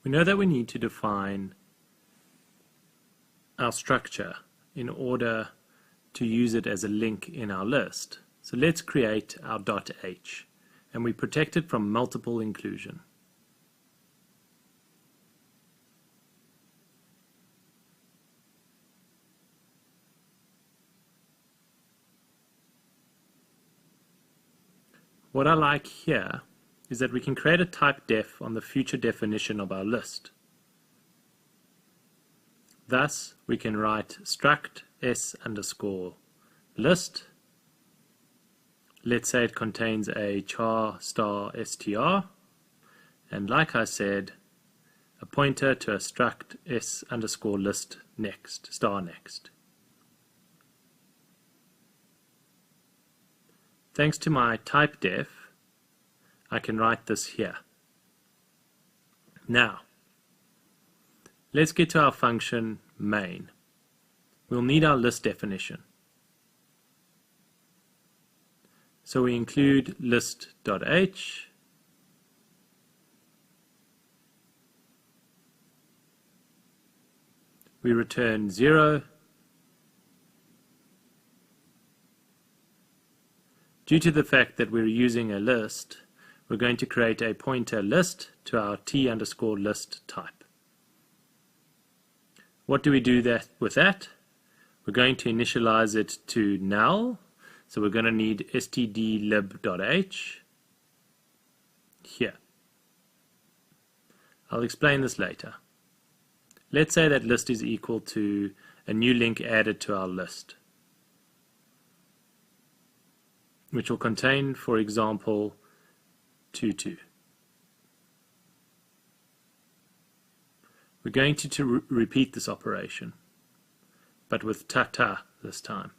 We know that we need to define our structure in order to use it as a link in our list. So let's create our .h, and we protect it from multiple inclusion. What I like here is that we can create a type def on the future definition of our list. Thus, we can write struct s underscore list. Let's say it contains a char star str, and like I said, a pointer to a struct s underscore list next, star next. Thanks to my type def, I can write this here. Now, let's get to our function main. We'll need our list definition. So we include list.h, we return 0. Due to the fact that we're using a list, we're going to create a pointer list to our t underscore list type. What do we do with that? We're going to initialize it to null, so we're going to need stdlib.h here. I'll explain this later. Let's say that list is equal to a new link added to our list, which will contain, for example, 22. We're going to repeat this operation, but with ta-ta this time.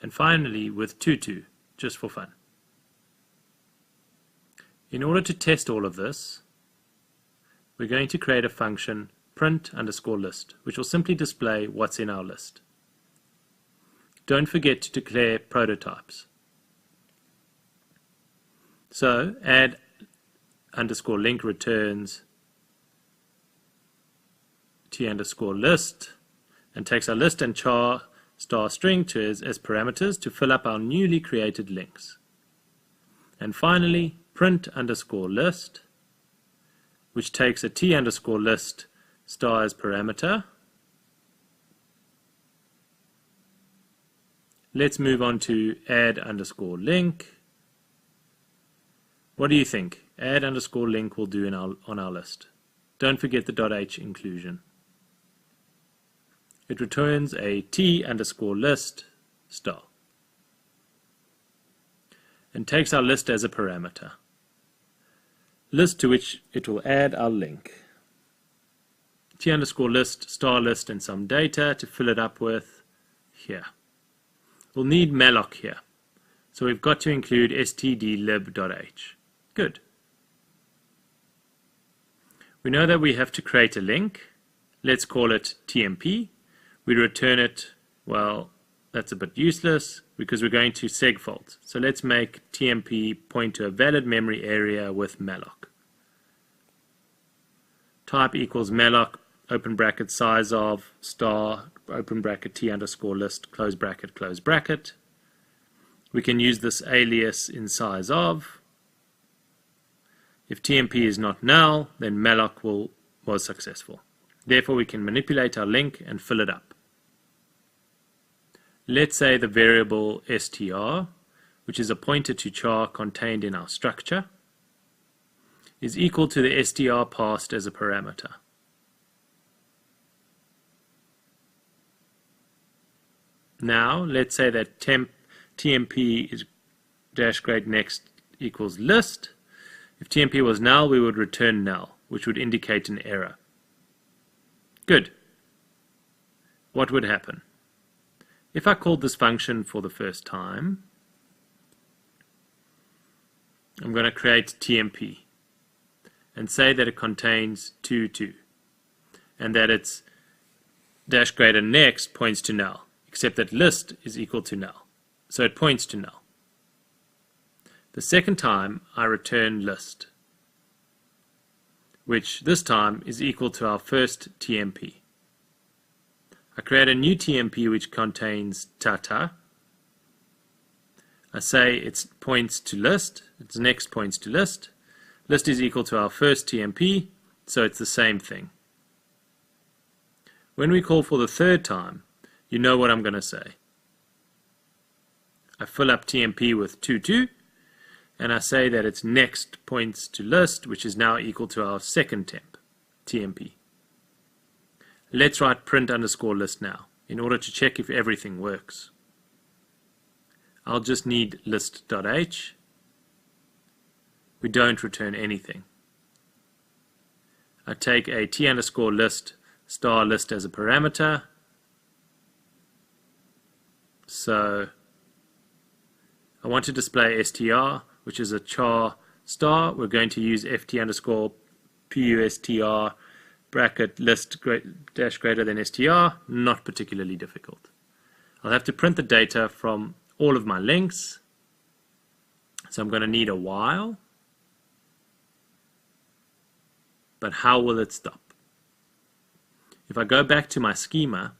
And finally with 22, just for fun. In order to test all of this, we're going to create a function print underscore list, which will simply display what's in our list. Don't forget to declare prototypes. So add underscore link returns t underscore list and takes our list and char star string to as parameters to fill up our newly created links. And finally print underscore list, which takes a t underscore list star as parameter. Let's move on to add underscore link. What do you think? Add underscore link will do on our list. Don't forget the .h inclusion. It returns a t underscore list star and takes our list as a parameter. List to which it will add our link. T underscore list, star list, and some data to fill it up with here. We'll need malloc here, so we've got to include stdlib.h. Good. We know that we have to create a link. Let's call it TMP. We return it, well, that's a bit useless because we're going to segfault. So let's make TMP point to a valid memory area with malloc. Type equals malloc, open bracket, size of, star, open bracket, t underscore list, close bracket, close bracket. We can use this alias in size of. If TMP is not null, then malloc was successful. Therefore, we can manipulate our link and fill it up. Let's say the variable str, which is a pointer to char contained in our structure, is equal to the str passed as a parameter. Now, let's say that TMP is dash grade next equals list. If TMP was null, we would return null, which would indicate an error. Good. What would happen? If I called this function for the first time, I'm going to create TMP and say that it contains 22 and that its dash greater next points to null, except that list is equal to null, so it points to null. The second time I return list. which this time is equal to our first TMP. I create a new TMP which contains tata. I say its points to list, its next points to list. List is equal to our first TMP, so it's the same thing. When we call for the third time, you know what I'm going to say. I fill up TMP with 22, and I say that its next points to list, which is now equal to our second TMP. Let's write print underscore list now, in order to check if everything works. I'll just need list.h. We don't return anything. I take a t underscore list star list as a parameter. So I want to display str, which is a char star. We're going to use ft underscore pustr bracket list dash greater than str. Not particularly difficult. I'll have to print the data from all of my links. So I'm going to need a while. But how will it stop? If I go back to my schema,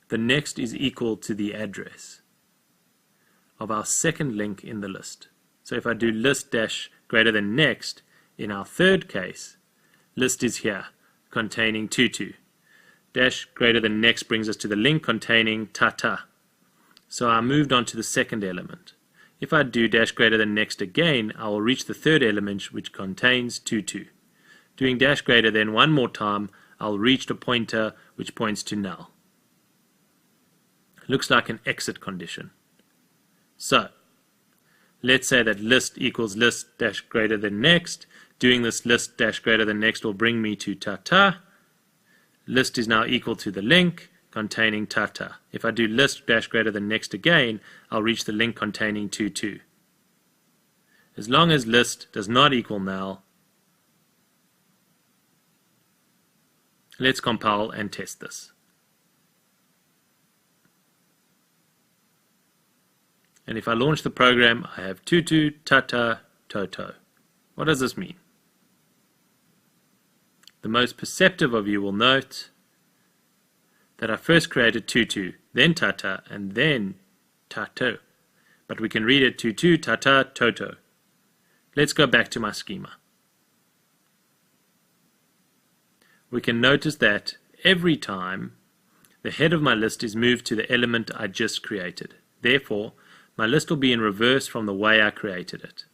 the next is equal to the address of our second link in the list. So if I do list dash greater than next, in our third case, list is here, containing 22. Dash greater than next brings us to the link containing tata. So I moved on to the second element. If I do dash greater than next again, I will reach the third element, which contains 22. Doing dash greater than one more time, I'll reach the pointer which points to null. Looks like an exit condition. So let's say that list equals list dash greater than next. Doing this list dash greater than next will bring me to tata. List is now equal to the link containing tata. If I do list dash greater than next again, I'll reach the link containing 22. As long as list does not equal null, let's compile and test this. And if I launch the program, I have tutu, tata, toto. What does this mean? The most perceptive of you will note that I first created tutu, then tata, and then tato. But we can read it tutu, tata, toto. Let's go back to my schema. We can notice that every time the head of my list is moved to the element I just created. Therefore, my list will be in reverse from the way I created it.